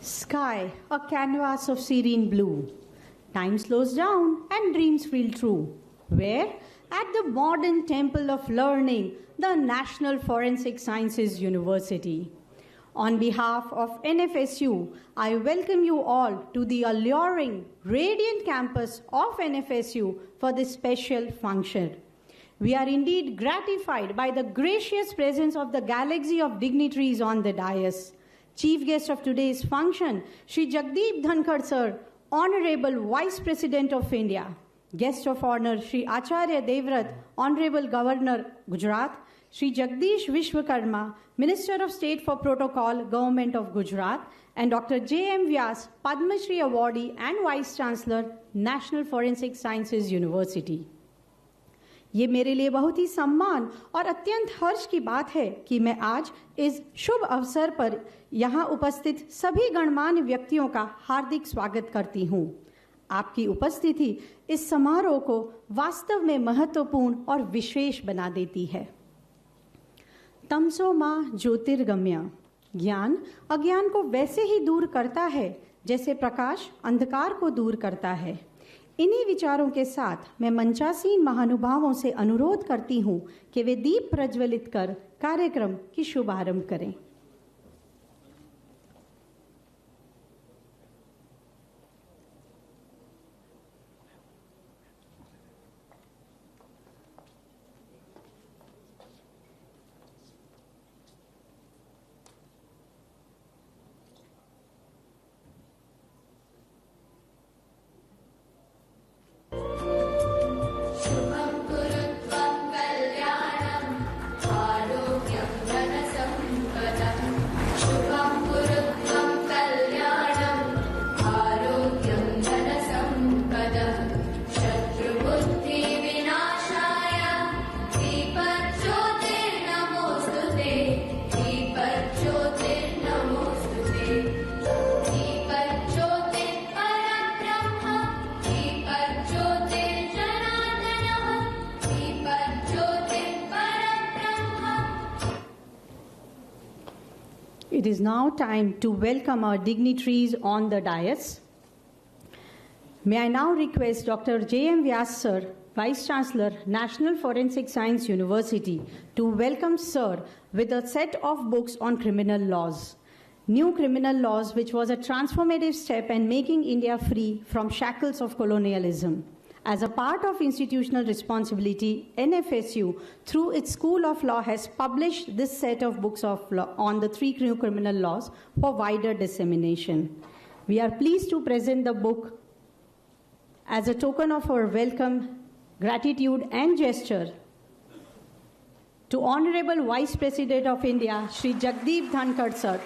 Sky, a canvas of serene blue. Time slows down and dreams feel true. Where? At the modern temple of learning, the National Forensic Sciences University. On behalf of NFSU, I welcome you all to the alluring, radiant campus of NFSU for this special function. We are indeed gratified by the gracious presence of the galaxy of dignitaries on the dais. Chief guest of today's function, Shri Jagdeep Dhankhar Sir, Honorable Vice President of India. Guest of honor, Shri Acharya Devrat, Honorable Governor, Gujarat. Shri Jagdish Vishwakarma, Minister of State for Protocol, Government of Gujarat. And Dr. J.M. Vyas, Padma Shri Awardee and Vice Chancellor, National Forensic Sciences University. ये मेरे लिए बहुत ही सम्मान और अत्यंत हर्ष की बात है कि मैं आज इस शुभ अवसर पर यहाँ उपस्थित सभी गणमान्य व्यक्तियों का हार्दिक स्वागत करती हूँ। आपकी उपस्थिति इस समारोह को वास्तव में महत्वपूर्ण और विशेष बना देती है। तमसो मां ज्योतिर्गम्य, ज्ञान अज्ञान को वैसे ही दूर करता है जैसे प्रकाश अंधकार को दूर करता है। इन्हीं विचारों के साथ मैं मंचासीन महानुभावों से अनुरोध करती हूं कि वे दीप प्रज्वलित कर कार्यक्रम की शुभारंभ करें। It is now time to welcome our dignitaries on the dais. May I now request Dr. J.M. Vyas Sir, Vice Chancellor, National Forensic Science University, to welcome Sir with a set of books on criminal laws. New criminal laws, which was a transformative step in making India free from shackles of colonialism. As a part of institutional responsibility, NFSU, through its School of Law, has published this set of books of law on the 3 new criminal laws for wider dissemination. We are pleased to present the book as a token of our welcome, gratitude and gesture to Honorable Vice President of India, Shri Jagdeep Dhankhar Sir.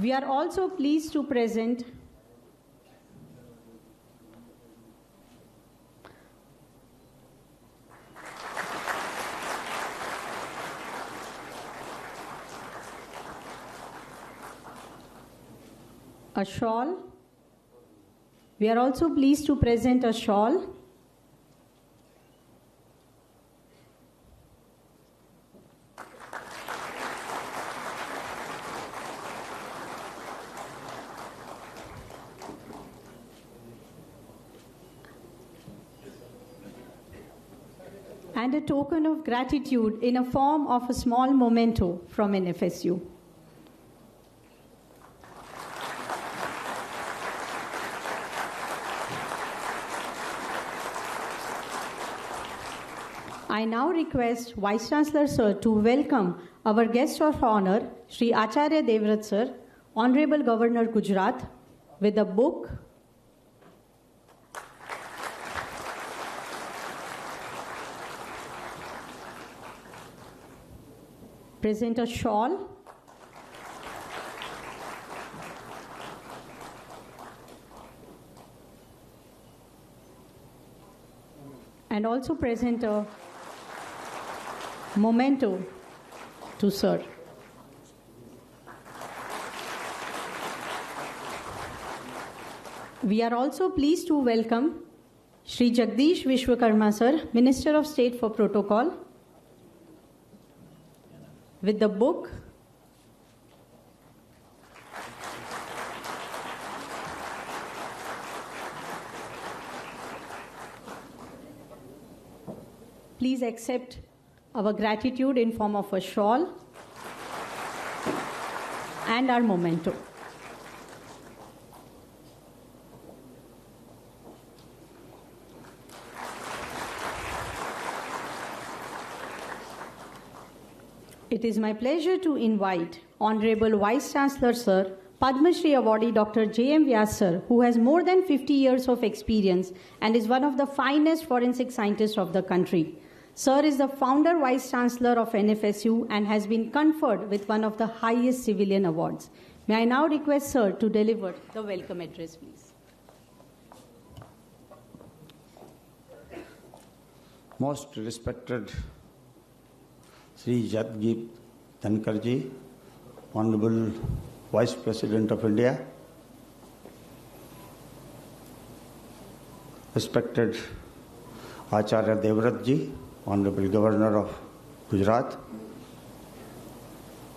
We are also pleased to present a shawl. We are also pleased to present a shawl. And a token of gratitude in a form of a small memento from NFSU. I now request Vice Chancellor Sir to welcome our guest of honor, Shri Acharya Devrat Sir, Honorable Governor Gujarat, with a book, present a shawl, and also present a memento to Sir. We are also pleased to welcome Shri Jagdeep Vishwakarma Sir, Minister of State for Protocol, with the book Please accept our gratitude in form of a shawl and our memento. It is my pleasure to invite Honorable Vice Chancellor Sir, Padma Shri Awardee Dr. J.M. Vyas Sir, who has more than 50 years of experience and is one of the finest forensic scientists of the country. Sir is the founder Vice Chancellor of NFSU and has been conferred with one of the highest civilian awards. May I now request Sir to deliver the welcome address, please. Most respected Sri Jagdeep Dhankhar ji, Honorable Vice President of India, respected Acharya Devrat ji, Honorable Governor of Gujarat,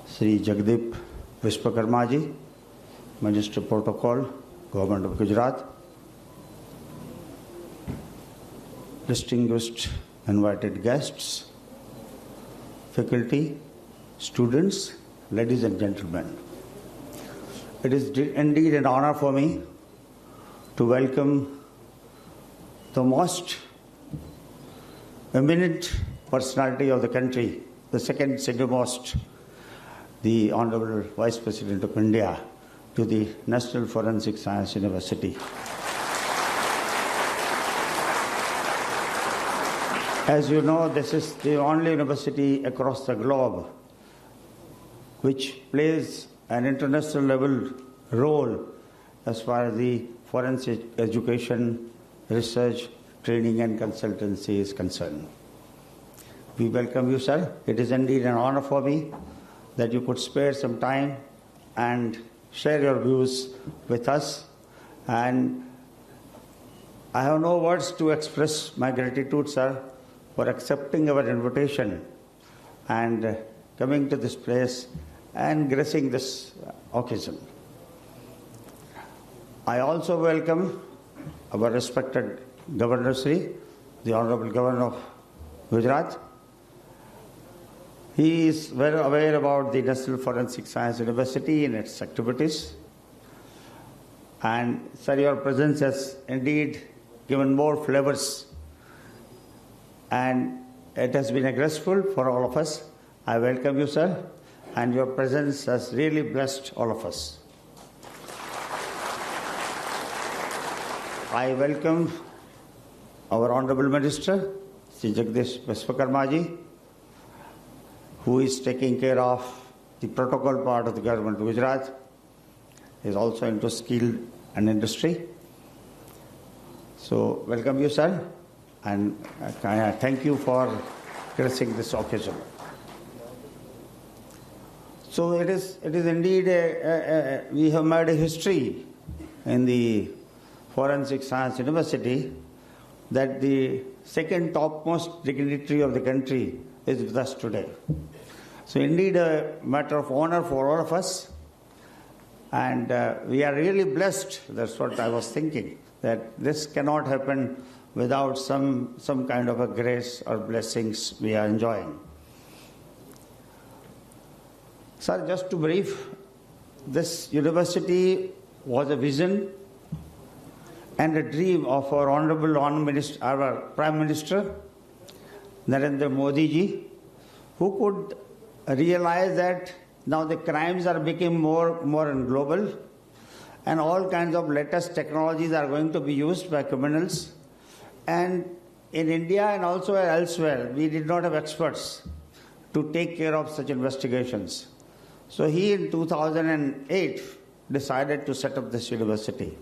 Sri Jagdeep Vishwakarma ji, Minister of Protocol, Government of Gujarat, distinguished invited guests, faculty, students, ladies and gentlemen. It is indeed an honor for me to welcome the most eminent personality of the country, the second most, the Honorable Vice President of India, to the National Forensic Science University. As you know, this is the only university across the globe which plays an international level role as far as the forensic education, research, training and consultancy is concerned. We welcome you, sir. It is indeed an honor for me that you could spare some time and share your views with us. And I have no words to express my gratitude, sir, for accepting our invitation and coming to this place and gracing this occasion. I also welcome our respected Governor Sri, the Honorable Governor of Gujarat. He is well aware about the National Forensic Science University and its activities. And sir, your presence has indeed given more flavors, and it has been graceful for all of us. I welcome you, sir, and your presence has really blessed all of us. I welcome our Honorable Minister, Sri Jagdeep Vishwakarma ji, who is taking care of the protocol part of the government of Gujarat. He is also into skill and industry. So, welcome you, sir, and thank you for gracing this occasion. So, it is indeed we have made a history in the Forensic Science University that the second topmost dignitary of the country is with us today. So indeed a matter of honor for all of us, and we are really blessed. That's what I was thinking, that this cannot happen without some kind of a grace or blessings we are enjoying. Sir, just to brief, this university was a vision and a dream of our Honorable our Prime Minister, Narendra Modi ji, who could realize that now the crimes are becoming more and global, and all kinds of latest technologies are going to be used by criminals. And in India and also elsewhere, we did not have experts to take care of such investigations. So he in 2008 decided to set up this university.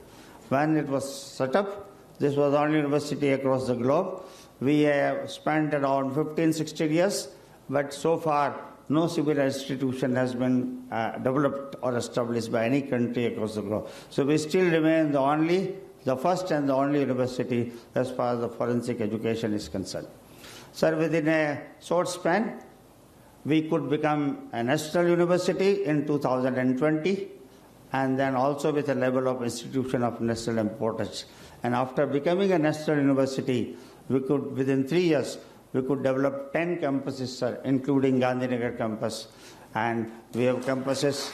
When it was set up, this was the only university across the globe. We have spent around 15-16 years, but so far no similar institution has been developed or established by any country across the globe. So we still remain the first and the only university as far as the forensic education is concerned. Sir, within a short span, we could become a national university in 2020, and then also with a level of institution of national importance. And after becoming a national university, we could, within 3 years, we could develop 10 campuses, sir, including Gandhinagar campus. And we have campuses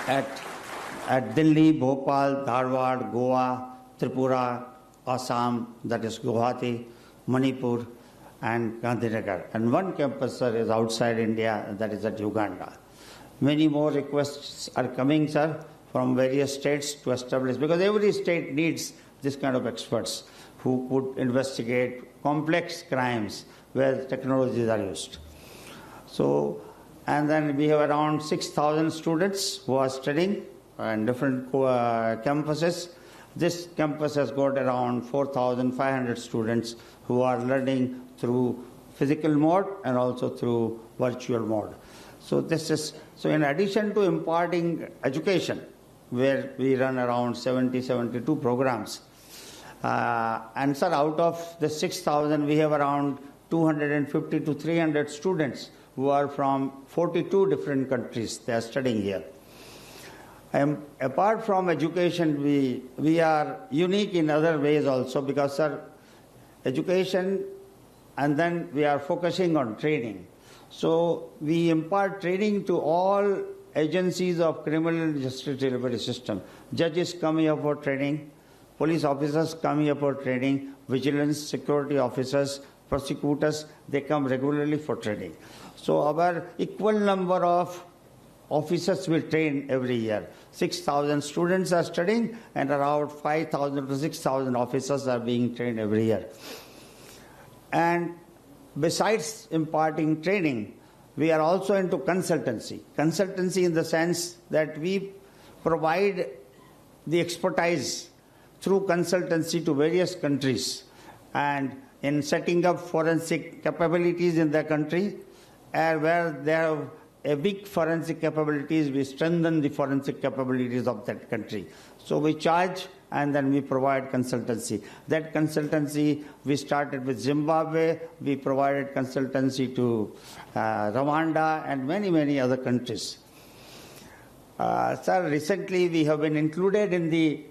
at Delhi, Bhopal, Dharwad, Goa, Tripura, Assam, that is Guwahati, Manipur, and Gandhinagar. And one campus, sir, is outside India, that is at Uganda. Many more requests are coming, sir, from various states to establish, because every state needs this kind of experts who could investigate complex crimes where technologies are used. So, and then we have around 6,000 students who are studying in different campuses. This campus has got around 4,500 students who are learning through physical mode and also through virtual mode. So so in addition to imparting education, where we run around 72 programs, and sir, out of the 6,000, we have around 250 to 300 students who are from 42 different countries. They are studying here. Apart from education, we are unique in other ways also, because, sir, education, and then we are focusing on training. So we impart training to all agencies of criminal justice delivery system. Judges come here for training, police officers come here for training, vigilance, security officers, prosecutors, they come regularly for training. So our equal number of officers will train every year. 6,000 students are studying, and around 5,000 to 6,000 officers are being trained every year. And besides imparting training, we are also into consultancy. Consultancy in the sense that we provide the expertise through consultancy to various countries, and in setting up forensic capabilities in the country, where there are a big forensic capabilities, we strengthen the forensic capabilities of that country. So we charge and then we provide consultancy. That consultancy, we started with Zimbabwe, we provided consultancy to Rwanda and many, many other countries. Sir, recently we have been included in the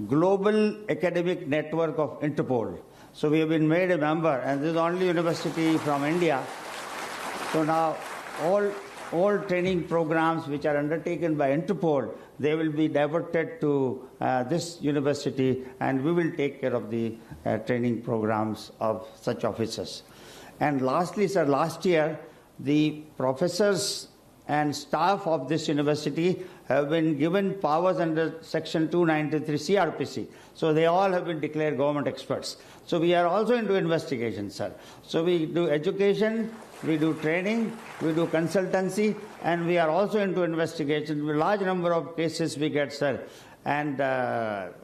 Global Academic Network of Interpol. So we have been made a member, and this is the only university from India. So now all training programs which are undertaken by Interpol, they will be diverted to this university, and we will take care of the training programs of such officers. And lastly, sir, last year, the professors and staff of this university have been given powers under Section 293 CRPC. So they all have been declared government experts. So we are also into investigation, sir. So we do education, we do training, we do consultancy, and we are also into investigation. A large number of cases we get, sir. And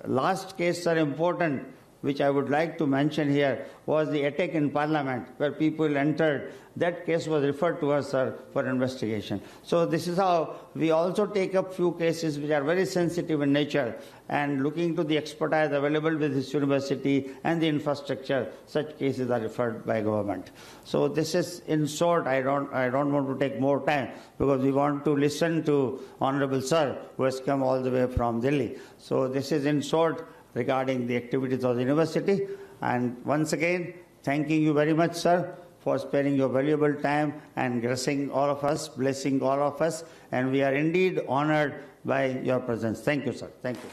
last case, sir, important, which I would like to mention here, was the attack in Parliament, where people entered. That case was referred to us, sir, for investigation. So this is how we also take up few cases which are very sensitive in nature, and looking to the expertise available with this university and the infrastructure, such cases are referred by government. So this is, in short, I don't want to take more time, because we want to listen to Honorable Sir, who has come all the way from Delhi. So this is, in short, regarding the activities of the university. And once again, thanking you very much, sir, for sparing your valuable time and gracing all of us, blessing all of us. And we are indeed honored by your presence. Thank you, sir. Thank you.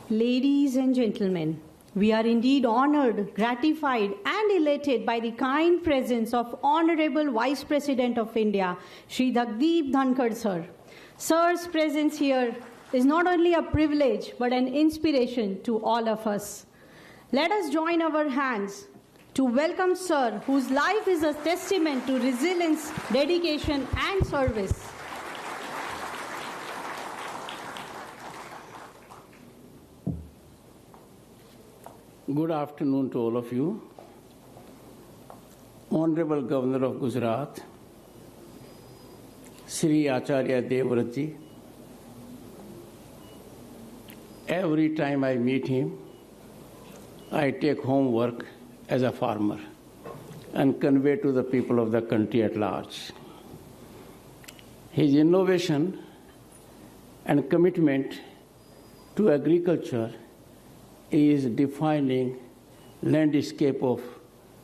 Ladies and gentlemen, we are indeed honored, gratified, and elated by the kind presence of Honorable Vice President of India, Shri Jagdeep Dhankhar sir. Sir's presence here is not only a privilege but an inspiration to all of us. Let us join our hands to welcome Sir, whose life is a testament to resilience, dedication, and service. Good afternoon to all of you. Honorable Governor of Gujarat, Sri Acharya Devvrat ji. Every time I meet him, I take homework as a farmer and convey to the people of the country at large. His innovation and commitment to agriculture is defining landscape of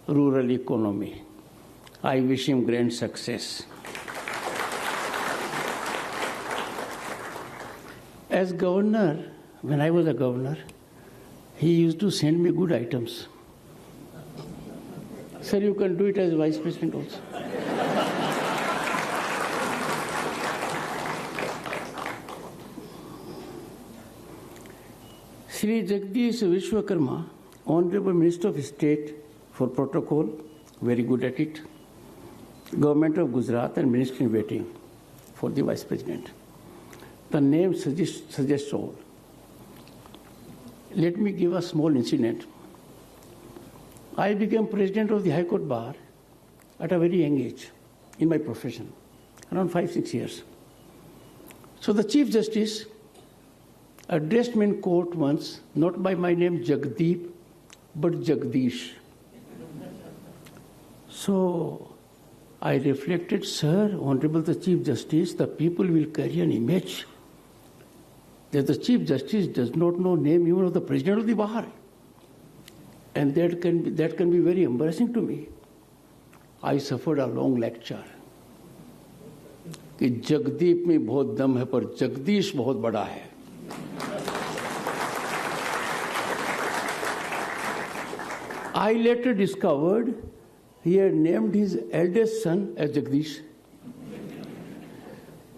rural economy. I wish him great success. As governor, when I was a governor, he used to send me good items. Sir, you can do it as vice president also. Shri Jagdish Vishwakarma, Honorable Minister of State for Protocol, very good at it. Government of Gujarat and Minister in Waiting for the Vice President. The name suggests all. Let me give a small incident. I became President of the High Court Bar at a very young age in my profession, around 5-6 years. So the Chief Justice addressed me in court once, not by my name Jagdeep, but Jagdish. So I reflected, Sir, Honorable the Chief Justice, the people will carry an image that the Chief Justice does not know name even of the President of the Bar. And that can be very embarrassing to me. I suffered a long lecture. कि जगदीप में बहुत दम है पर जगदीश बहुत बड़ा है. I later discovered he had named his eldest son as Jagdish.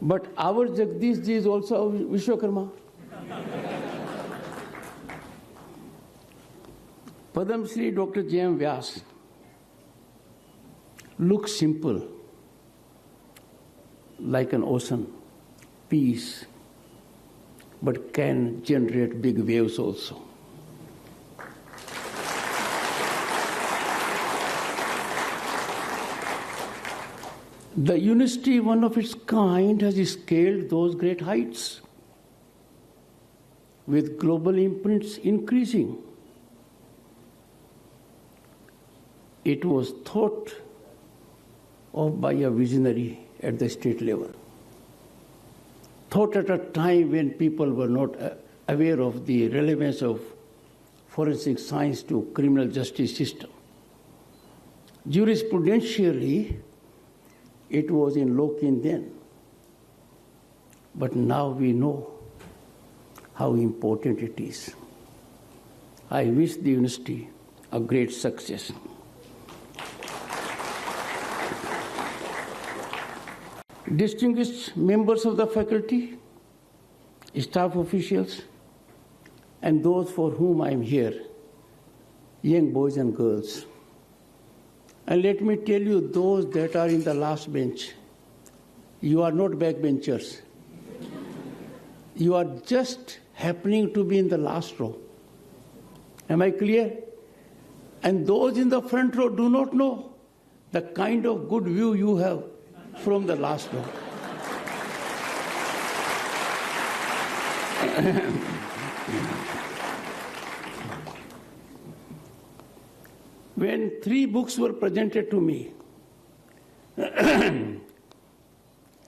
But our Jagdish ji is also Vishwakarma. Padam Shri Dr. J.M. Vyas looks simple, like an ocean, peace, but can generate big waves also. The university, one of its kind, has scaled those great heights, with global imprints increasing. It was thought of by a visionary at the state level. Thought at a time when people were not aware of the relevance of forensic science to criminal justice system. Jurisprudentially, it was in low-key then. But now we know how important it is. I wish the university a great success. Distinguished members of the faculty, staff officials, and those for whom I am here, young boys and girls. And let me tell you, those that are in the last bench, you are not backbenchers. You are just happening to be in the last row. Am I clear? And those in the front row do not know the kind of good view you have from the last row. When 3 books were presented to me,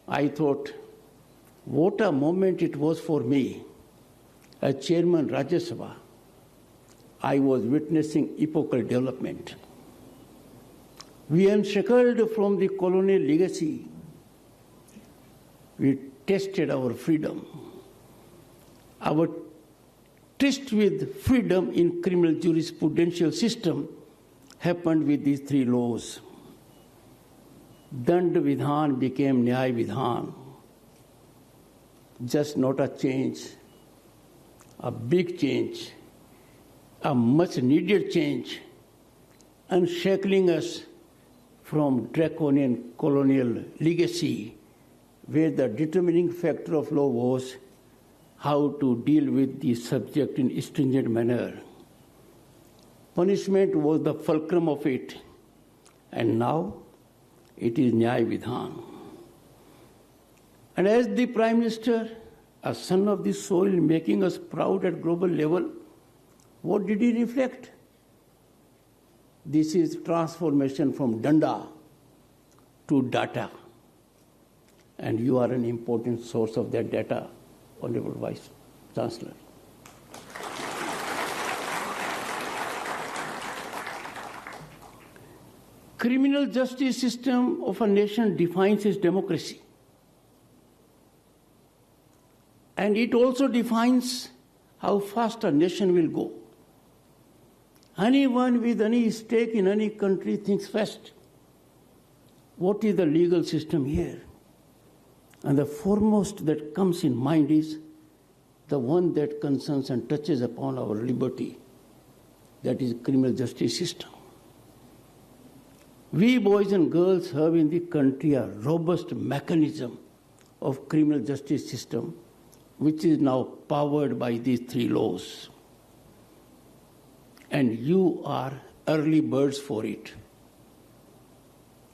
I thought, what a moment it was for me. As chairman Rajya Sabha, I was witnessing epochal development. We unshackled from the colonial legacy. We tested our freedom. Our tryst with freedom in criminal jurisprudential system happened with these three laws. Dand Vidhan became Nyay Vidhan. Just not a change, a big change, a much needed change, unshackling us from draconian colonial legacy, where the determining factor of law was how to deal with the subject in a stringent manner. Punishment was the fulcrum of it, and now it is Nyay Vidhan. And as the Prime Minister, a son of the soil, making us proud at global level, what did he reflect? This is transformation from danda to data. And you are an important source of that data, Honorable Vice Chancellor. Criminal justice system of a nation defines its democracy. And it also defines how fast a nation will go. Anyone with any stake in any country thinks first, what is the legal system here? And the foremost that comes in mind is the one that concerns and touches upon our liberty, that is criminal justice system. We boys and girls have in the country a robust mechanism of criminal justice system, which is now powered by these three laws. And you are early birds for it.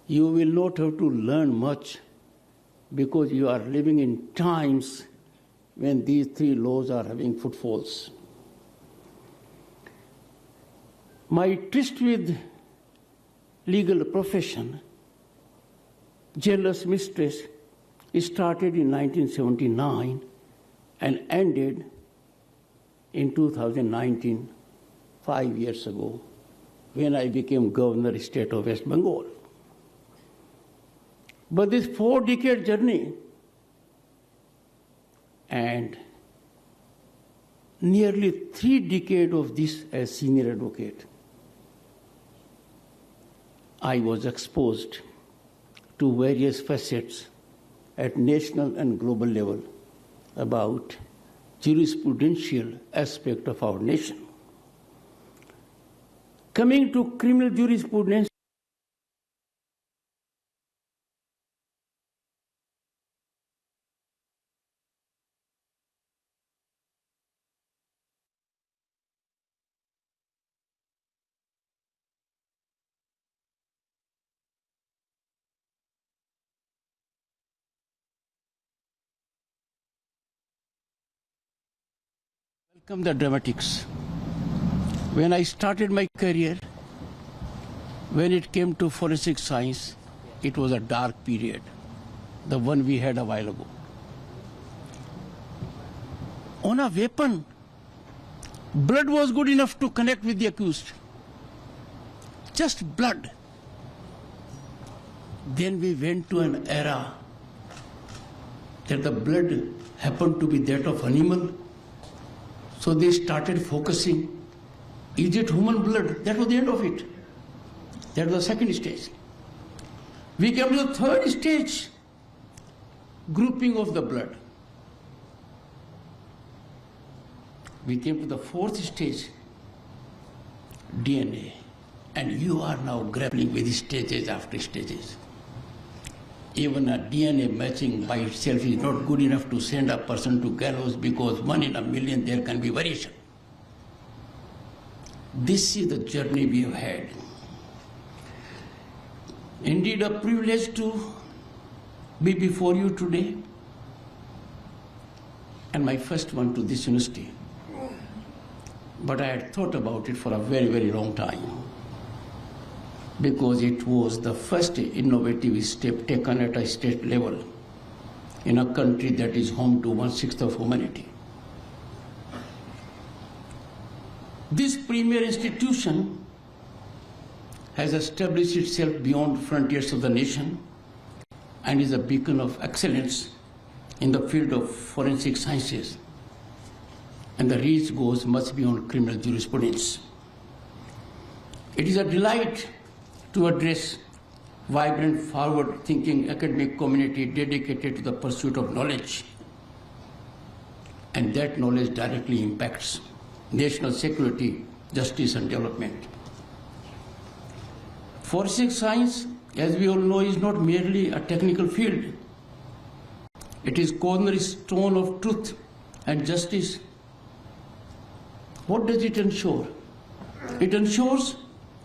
You will not have to learn much because you are living in times when these three laws are having footfalls. My tryst with legal profession, jealous mistress, started in 1979 and ended in 2019, 5 years ago, when I became Governor State of West Bengal. But this 4-decade journey and nearly 3 decades of this as senior advocate, I was exposed to various facets at national and global level about jurisprudential aspect of our nation. Coming to criminal jurisprudence, welcome the dramatics. When I started my career, when it came to forensic science, it was a dark period, the one we had a while ago. On a weapon, blood was good enough to connect with the accused. Just blood. Then we went to an era that the blood happened to be that of animal. So they started focusing, is it human blood? That was the end of it. That was the second stage. We came to the third stage, grouping of the blood. We came to the fourth stage, DNA. And you are now grappling with stages after stages. Even a DNA matching by itself is not good enough to send a person to gallows because 1 in a million there can be variation. This is the journey we have had. Indeed, a privilege to be before you today, and my first one to this university. But I had thought about it for a very, very long time, because it was the first innovative step taken at a state level in a country that is home to 1/6 of humanity. This premier institution has established itself beyond frontiers of the nation and is a beacon of excellence in the field of forensic sciences. and the reach goes much beyond criminal jurisprudence. It is a delight to address vibrant, forward-thinking academic community dedicated to the pursuit of knowledge, and that knowledge directly impacts national security, justice, and development. Forensic science, as we all know, is not merely a technical field. It is cornerstone of truth and justice. What does it ensure? It ensures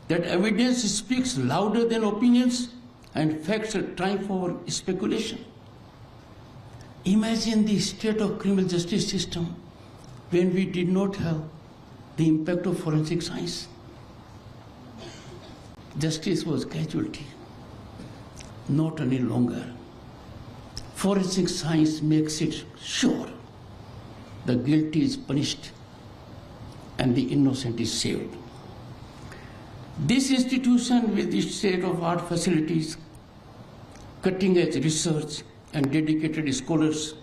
that evidence speaks louder than opinions and facts triumph over speculation. Imagine the state of criminal justice system when we did not have the impact of forensic science. Justice was casualty, not any longer. Forensic science makes it sure the guilty is punished and the innocent is saved. This institution, with its state-of-the-art facilities, cutting-edge research, and dedicated scholars,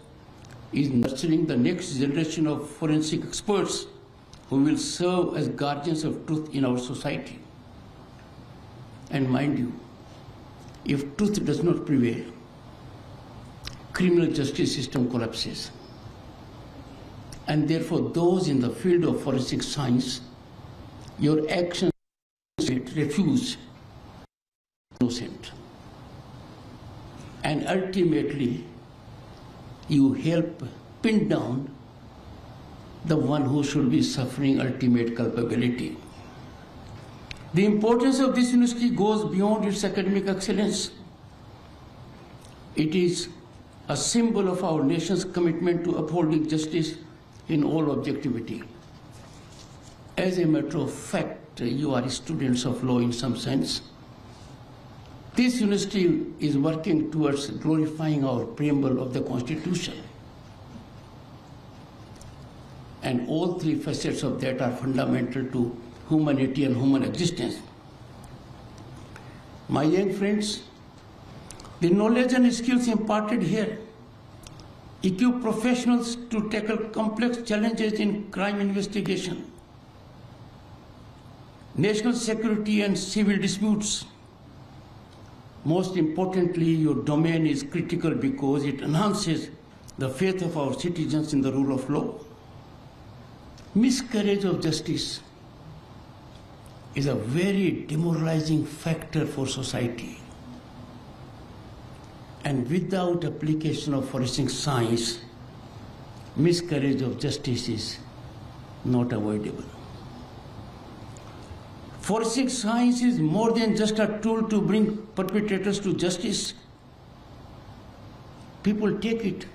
is nurturing the next generation of forensic experts who will serve as guardians of truth in our society. And mind you, if truth does not prevail, criminal justice system collapses. And therefore, those in the field of forensic science, your actions refuse innocent. And ultimately, you help pin down the one who should be suffering ultimate culpability. The importance of this university goes beyond its academic excellence. It is a symbol of our nation's commitment to upholding justice in all objectivity. As a matter of fact, you are students of law in some sense. This university is working towards glorifying our preamble of the Constitution. And all three facets of that are fundamental to humanity and human existence. My young friends, the knowledge and skills imparted here equip professionals to tackle complex challenges in crime investigation, national security, and civil disputes. Most importantly, your domain is critical because it enhances the faith of our citizens in the rule of law. Miscarriage of justice is a very demoralizing factor for society. And without application of forensic science, miscarriage of justice is not avoidable. Forensic science is more than just a tool to bring perpetrators to justice. People take it.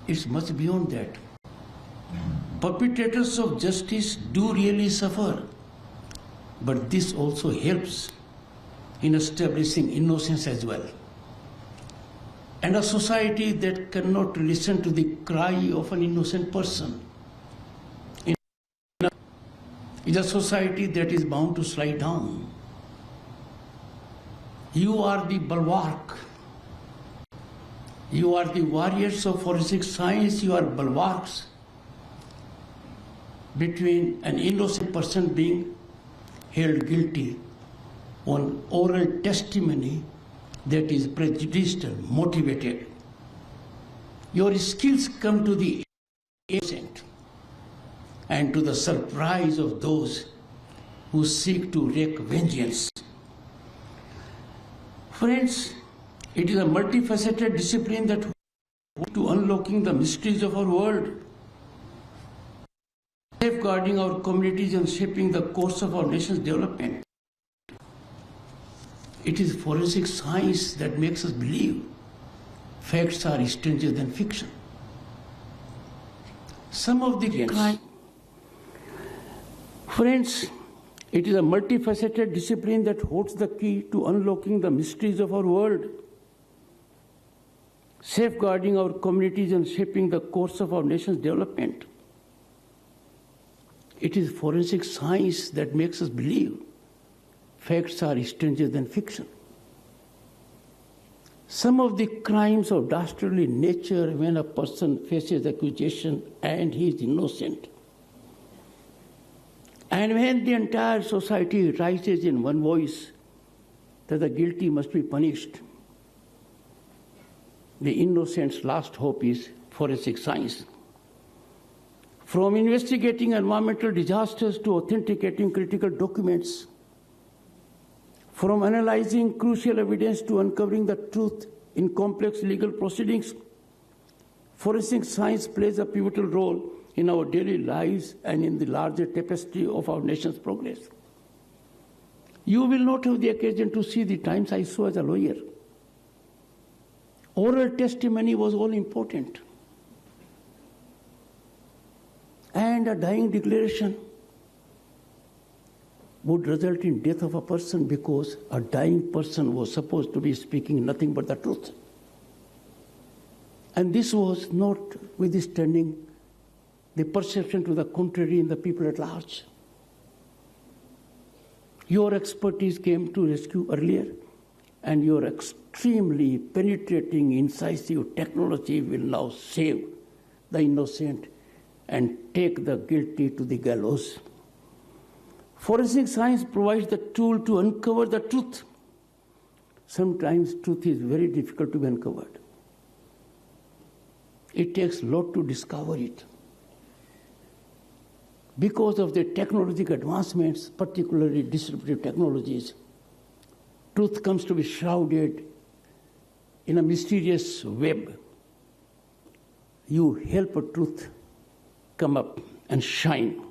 It's much beyond that. Perpetrators of justice do really suffer, but this also helps in establishing innocence as well. And a society that cannot listen to the cry of an innocent person is a society that is bound to slide down. You are the bulwark. You are the warriors of forensic science. You are bulwarks between an innocent person being held guilty on oral testimony that is prejudicial, motivated. Your skills come to the innocent and to the surprise of those who seek to wreak vengeance. Friends, it is a multifaceted discipline that to unlocking the mysteries of our world, safeguarding our communities and shaping the course of our nation's development. It is forensic science that makes us believe facts are stranger than fiction. Some of the crime. Friends, it is a multifaceted discipline that holds the key to unlocking the mysteries of our world, safeguarding our communities and shaping the course of our nation's development. It is forensic science that makes us believe facts are stranger than fiction. some of the crimes of dastardly nature when a person faces accusation and he is innocent. And when the entire society rises in one voice that the guilty must be punished, the innocent's last hope is forensic science. From investigating environmental disasters to authenticating critical documents, from analyzing crucial evidence to uncovering the truth in complex legal proceedings, forensic science plays a pivotal role in our daily lives and in the larger tapestry of our nation's progress. You will not have the occasion to see the times I saw as a lawyer. Oral testimony was all important. And a dying declaration would result in death of a person because a dying person was supposed to be speaking nothing but the truth. And this was not withstanding the perception to the contrary in the people at large. Your expertise came to rescue earlier, and your extremely penetrating, incisive technology will now save the innocent and take the guilty to the gallows. Forensic science provides the tool to uncover the truth. Sometimes truth is very difficult to be uncovered. It takes a lot to discover it. Because of the technological advancements, particularly disruptive technologies, truth comes to be shrouded in a mysterious web. You help a truth come up and shine.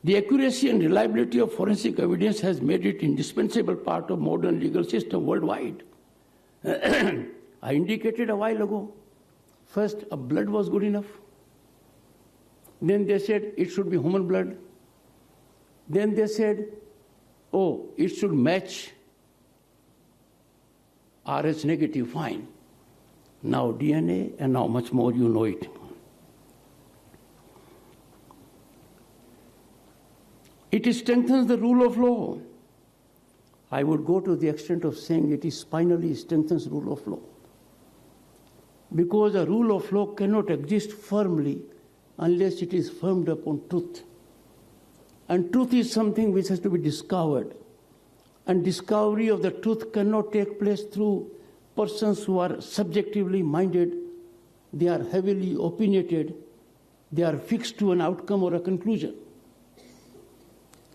The accuracy and reliability of forensic evidence has made it an indispensable part of modern legal system worldwide. I indicated a while ago, first a blood was good enough. Then they said it should be human blood. Then they said, oh, it should match RH negative, fine. Now DNA, and now much more, you know it. It strengthens the rule of law. I would go to the extent of saying it spinally strengthens rule of law. Because a rule of law cannot exist firmly unless it is firmed up on truth. And truth is something which has to be discovered. And discovery of the truth cannot take place through persons who are subjectively minded. They are heavily opinionated. They are fixed to an outcome or a conclusion.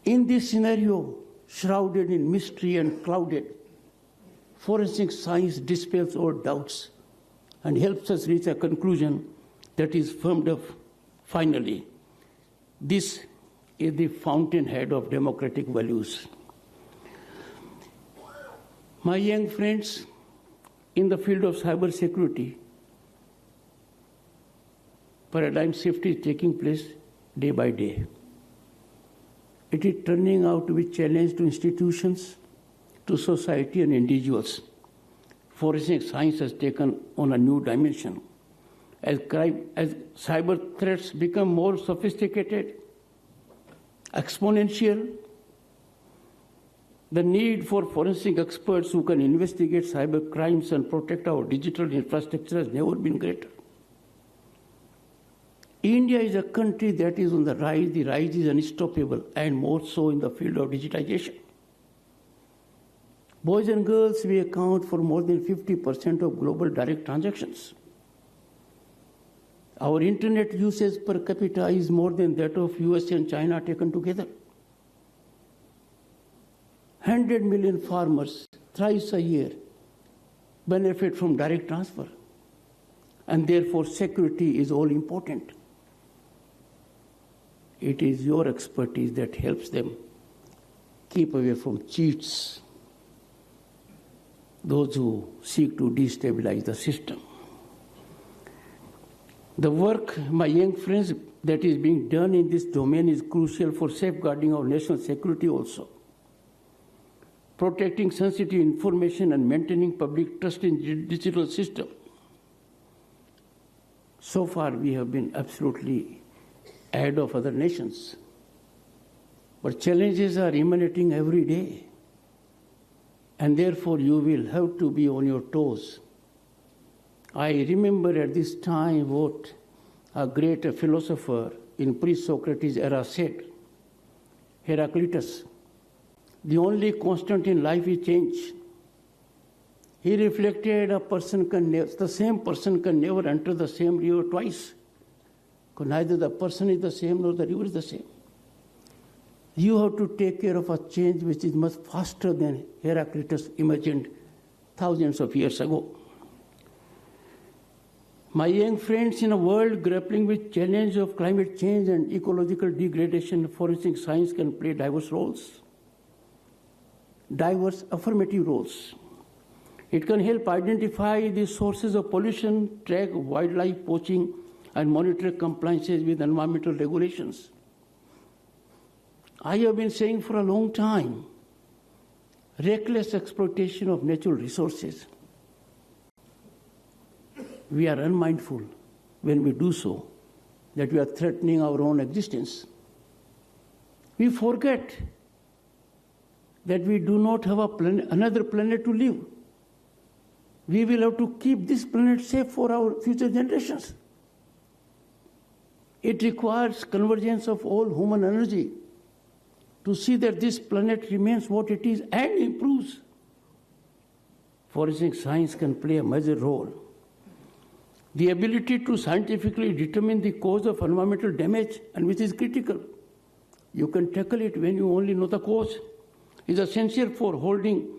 In this scenario, shrouded in mystery and clouded, forensic science dispels all doubts and helps us reach a conclusion that is firmed up finally. This is the fountainhead of democratic values. My young friends, in the field of cyber security, paradigm shift is taking place day by day. It is turning out to be a challenge to institutions, to society and individuals. Forensic science has taken on a new dimension. As cyber threats become more sophisticated, exponential, the need for forensic experts who can investigate cyber crimes and protect our digital infrastructure has never been greater. India is a country that is on the rise. The rise is unstoppable, and more so in the field of digitization. Boys and girls, we account for more than 50% of global direct transactions. Our internet usage per capita is more than that of US and China taken together. 100 million farmers thrice a year benefit from direct transfer, and therefore security is all important. It is your expertise that helps them keep away from cheats, those who seek to destabilize the system. The work, my young friends, that is being done in this domain is crucial for safeguarding our national security also, protecting sensitive information and maintaining public trust in the digital system. So far, we have been absolutely ahead of other nations. But challenges are emanating every day. and therefore you will have to be on your toes. I remember at this time what a great philosopher in pre-Socrates era said, Heraclitus, the only constant in life is change. He reflected the same person can never enter the same river twice, because neither the person is the same nor the river is the same. You have to take care of a change which is much faster than Heraclitus imagined thousands of years ago. My young friends, in a world grappling with challenge of climate change and ecological degradation, forensic science can play diverse roles, diverse affirmative roles. It can help identify the sources of pollution, track wildlife poaching, and monitor compliances with environmental regulations. I have been saying for a long time, reckless exploitation of natural resources. We are unmindful when we do so, that we are threatening our own existence. We forget that we do not have another planet to live. We will have to keep this planet safe for our future generations. It requires convergence of all human energy to see that this planet remains what it is and improves. Forensic science can play a major role. The ability to scientifically determine the cause of environmental damage, and which is critical, you can tackle it when you only know the cause, is essential for holding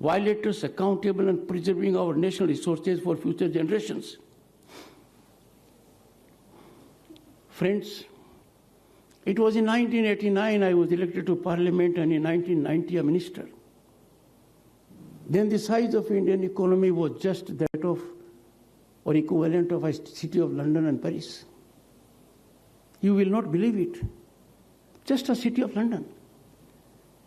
violators accountable and preserving our national resources for future generations. Friends, it was in 1989 I was elected to Parliament, and in 1990 a minister. Then the size of Indian economy was just that of or equivalent of a city of London and Paris. You will not believe it. Just a city of London.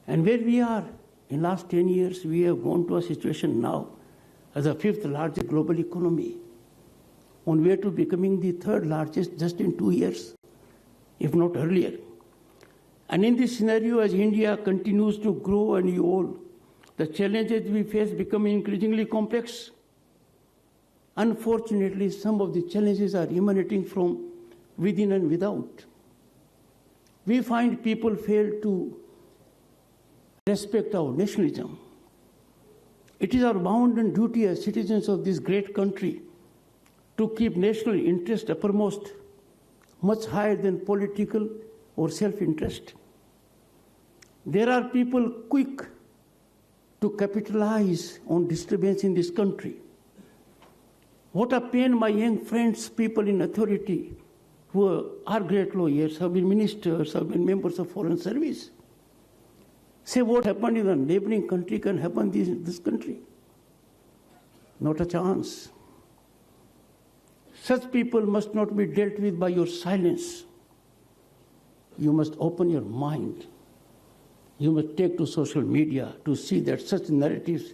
And where we are, in last 10 years, we have gone to a situation now as the 5th largest global economy, on way to becoming the 3rd largest just in 2 years, if not earlier. And in this scenario, as India continues to grow and evolve, the challenges we face become increasingly complex. Unfortunately, some of the challenges are emanating from within and without. We find people fail to respect our nationalism. It is our bounden duty as citizens of this great country to keep national interest uppermost, much higher than political or self-interest. There are people quick to capitalize on disturbance in this country. What a pain my young friends, people in authority, who are great lawyers, have been ministers, have been members of foreign service, say what happened in a neighboring country can happen in this country. Not a chance. Such people must not be dealt with by your silence. You must open your mind. You must take to social media to see that such narratives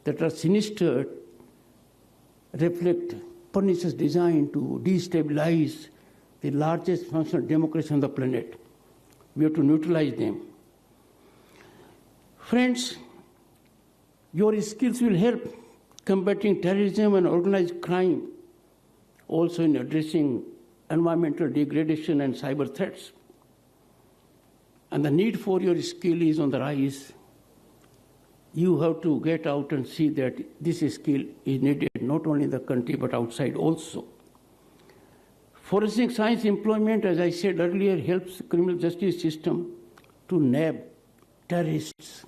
that are sinister reflect pernicious design to destabilize the largest functional democracy on the planet. We have to neutralize them. Friends, your skills will help combating terrorism and organized crime, also in addressing environmental degradation and cyber threats. And the need for your skill is on the rise. You have to get out and see that this skill is needed not only in the country but outside also. Forensic science employment, as I said earlier, helps the criminal justice system to nab terrorists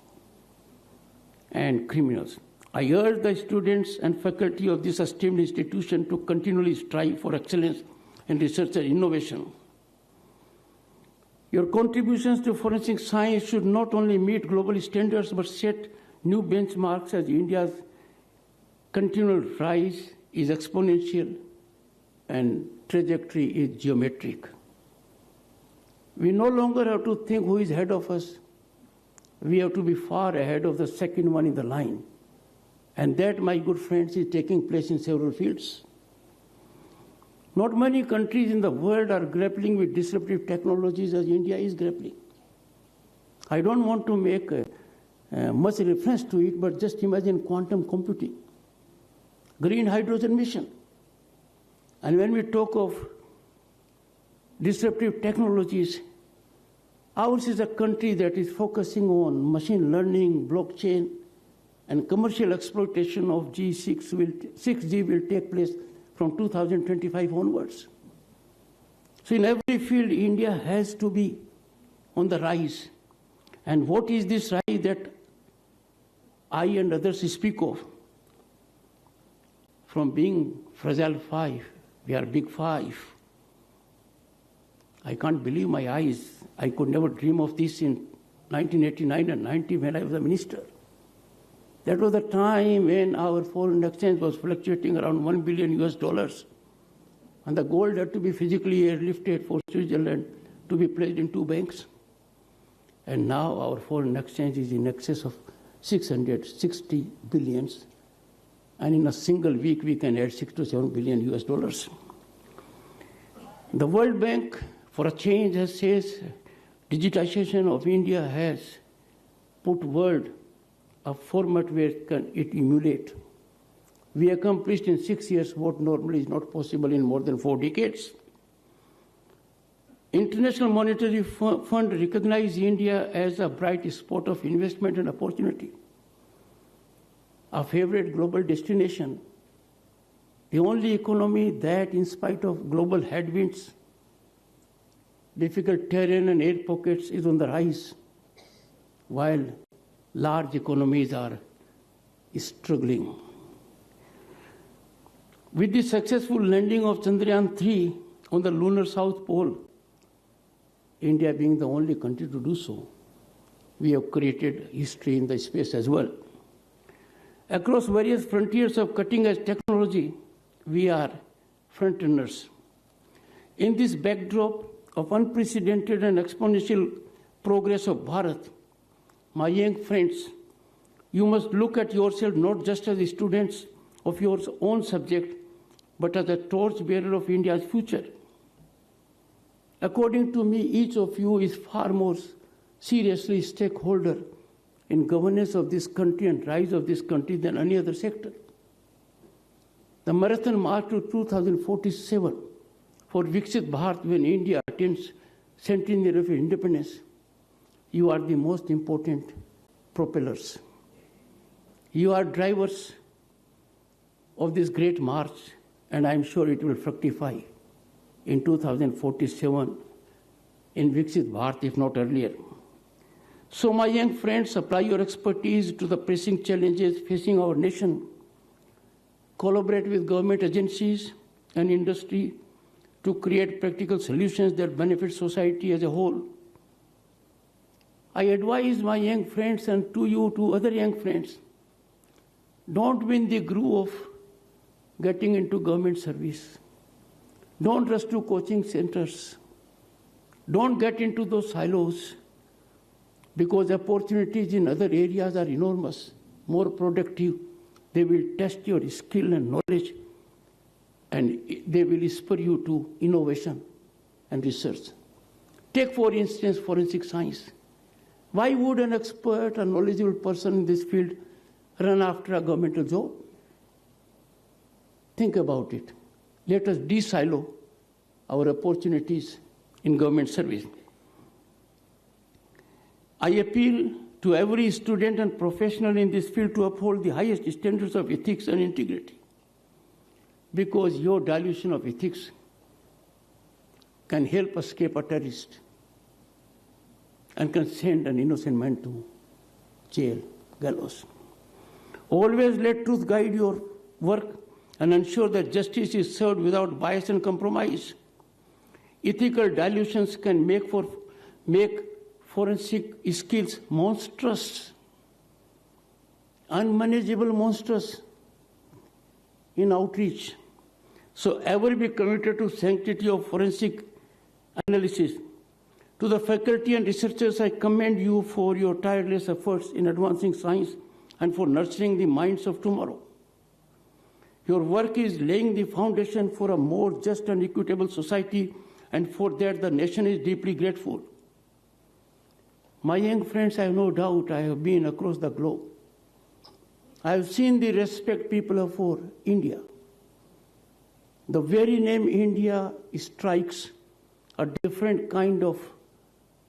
and criminals. I urge the students and faculty of this esteemed institution to continually strive for excellence in research and innovation. Your contributions to forensic science should not only meet global standards but set new benchmarks, as India's continual rise is exponential and trajectory is geometric. We no longer have to think who is ahead of us. We have to be far ahead of the second one in the line. And that, my good friends, is taking place in several fields. Not many countries in the world are grappling with disruptive technologies as India is grappling. I don't want to make much reference to it, but just imagine quantum computing, green hydrogen mission. And when we talk of disruptive technologies, ours is a country that is focusing on machine learning, blockchain, and commercial exploitation of 6G will take place from 2025 onwards. So in every field, India has to be on the rise. And what is this rise that I and others speak of? From being fragile 5, we are big 5. I can't believe my eyes. I could never dream of this in 1989 and 90 when I was a minister. That was the time when our foreign exchange was fluctuating around $1 billion US, and the gold had to be physically airlifted for Switzerland to be placed in 2 banks. And now our foreign exchange is in excess of 660 billions, and in a single week we can add 6 to 7 billion US. The World Bank, for a change, has says digitization of India has put world a format where can it emulate. We accomplished in 6 years what normally is not possible in more than 4 decades. International Monetary Fund recognized India as a bright spot of investment and opportunity, a favorite global destination, the only economy that, in spite of global headwinds, difficult terrain and air pockets, is on the rise, while large economies are struggling. With the successful landing of Chandrayaan-3 on the lunar South Pole, India being the only country to do so, we have created history in the space as well. Across various frontiers of cutting-edge technology, we are frontrunners. In this backdrop of unprecedented and exponential progress of Bharat, my young friends, you must look at yourself not just as students of your own subject, but as a torchbearer of India's future. According to me, each of you is far more seriously stakeholder in governance of this country and rise of this country than any other sector. The marathon march to 2047 for Viksit Bharat, when India attains centenary of independence, you are the most important propellers. You are drivers of this great march, and I am sure it will fructify in 2047 in Viksit Bharat, if not earlier. So, my young friends, apply your expertise to the pressing challenges facing our nation. Collaborate with government agencies and industry to create practical solutions that benefit society as a whole. I advise my young friends and to other young friends, don't win the groove of getting into government service. Don't rush to coaching centers. Don't get into those silos, because opportunities in other areas are enormous, more productive. They will test your skill and knowledge, and they will spur you to innovation and research. Take, for instance, forensic science. Why would an expert, a knowledgeable person in this field run after a governmental job? Think about it. Let us de-silo our opportunities in government service. I appeal to every student and professional in this field to uphold the highest standards of ethics and integrity, because your dilution of ethics can help escape a terrorist and can send an innocent man to jail, gallows. Always let truth guide your work and ensure that justice is served without bias and compromise. Ethical dilutions can make forensic skills monstrous, unmanageable monstrous in outreach. So ever be committed to sanctity of forensic analysis. To the faculty and researchers, I commend you for your tireless efforts in advancing science and for nurturing the minds of tomorrow. Your work is laying the foundation for a more just and equitable society, and for that the nation is deeply grateful. My young friends, I have no doubt, I have been across the globe. I have seen the respect people have for India. The very name India strikes a different kind of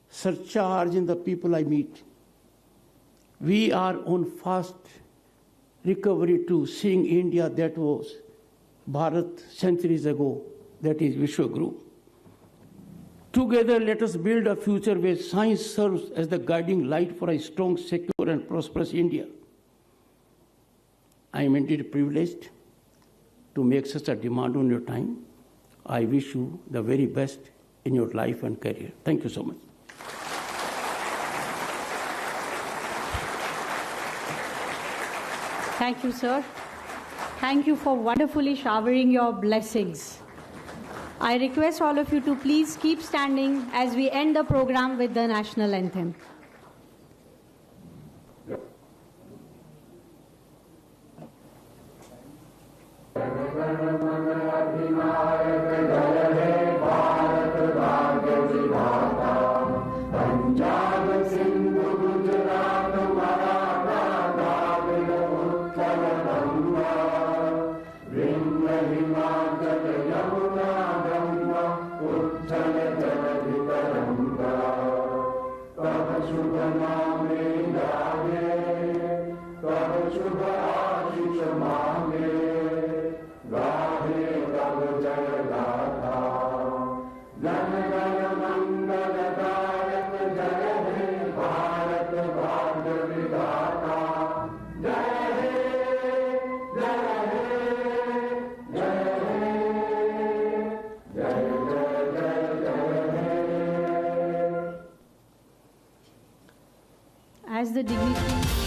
surcharge in the people I meet. We are on fast recovery to seeing India that was Bharat centuries ago, that is Vishwaguru. Together, let us build a future where science serves as the guiding light for a strong, secure, and prosperous India. I am indeed privileged to make such a demand on your time. I wish you the very best in your life and career. Thank you so much. Thank you, sir. Thank you for wonderfully showering your blessings. I request all of you to please keep standing as we end the program with the national anthem. As the dignitary